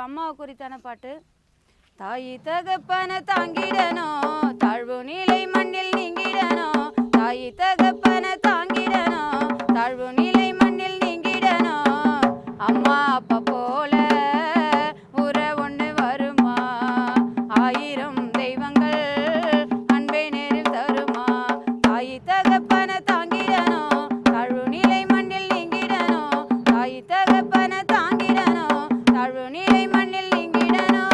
அம்மாவை குறித்தான பாட்டு. தாயி தகப்பன தாங்கிடணும், தாழ்வு நிலை மண்ணில் நீங்கிடணும். தாயி தகப்பன தாங்கிடணும், தாழ்வு நிலை மண்ணில் நீங்கிடணும். அம்மா அப்பா போல உற ஒன்று வருமா? ஆயிரம் தெய்வங்கள் அன்பை நேரில் தருமா? தாயி தகப்பன தாங்கிடணும், தாழ்வு நிலை மண்ணில் நீங்கிடணும். தாயி தகப்பன தாங்கிடணும், தாழ்வு நிலை மண்ணில் நீங்கிடணும்.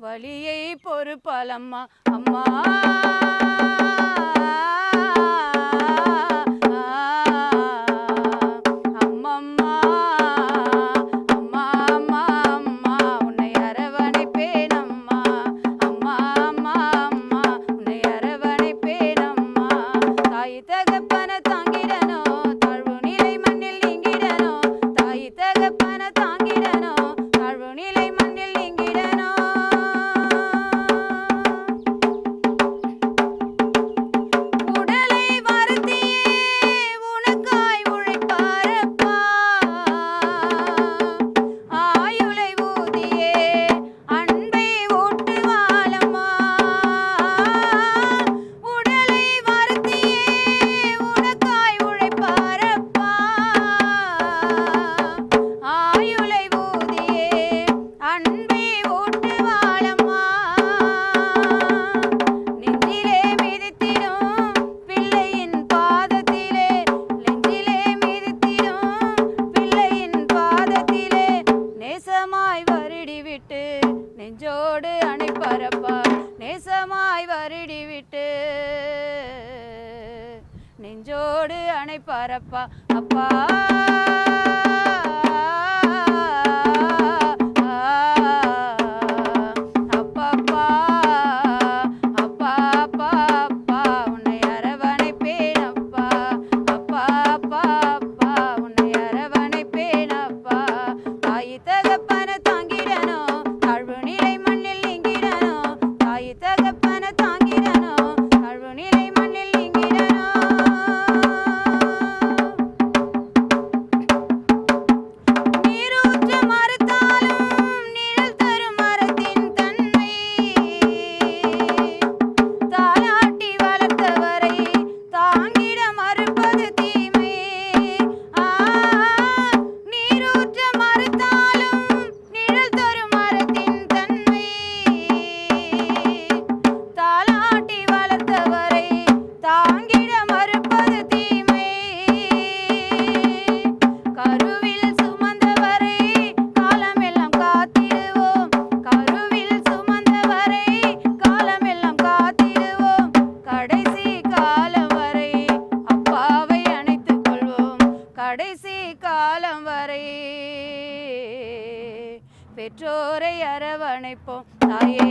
வலியை பொறுப்பாலம்மா அம்மா. அம்மம்மா அம்மா அம்மா அம்மா உன்னை அரவணைப்பேனம்மா. அம்மா அம்மா அம்மா உன்னை அரவணைப்பேனம்மா. தாய் தகப்பன தாங்கிடணும், தாழ்வு நிலை மண்ணில் நீங்கிடணும். தாய் தகப்பன தாங்கிடணும், தாழ்வு நிலை மண்ணில் நீங்கிடணும். நெஞ்சோடு அணைப்பரப்பா, நேசமாய் வருடி விட்டு நெஞ்சோடு அணைப்பரப்பா. அப்பா அப்பப்பா அப்பா அப்பா அப்பா உன்னை அரவணைப்பேனப்பா. அப்பா அப்பா அப்பா உன்னை அரவணைப்பேனப்பா. தாய் தகப்பன தாங்கிடணும், தாழ்வு நிலை மண்ணில் நீங்கிடணும். தாய் தகப்பன தாங்கிடணும், தாழ்வு நிலை மண்ணில் நீங்கிடணும். நீரூற்ற மறுத்தாலும் நிழல் தரும் மரத்தின் தன்மை. தாலாட்டி வளர்த்தவரை தாங்கிட மறுப்பது தீமை. நீரூற்ற மறுத்தாலும் நிழல் தரும் மரத்தின் தன்மை. தாலாட்டி வளர்த்தவரை தாங்கிட மறுப்பது தீமை. கருவில் சுமந்தவரை காலமெல்லாம் காத்திடுவோம். கருவில் சுமந்தவரை காலமெல்லாம் காத்திடுவோம். கடைசி காலம் வரை அப்பாவை அணைத்துக் கொள்வோம். கடைசி காலம் வரை பெற்றோரை அரவணைப்போம். தாயே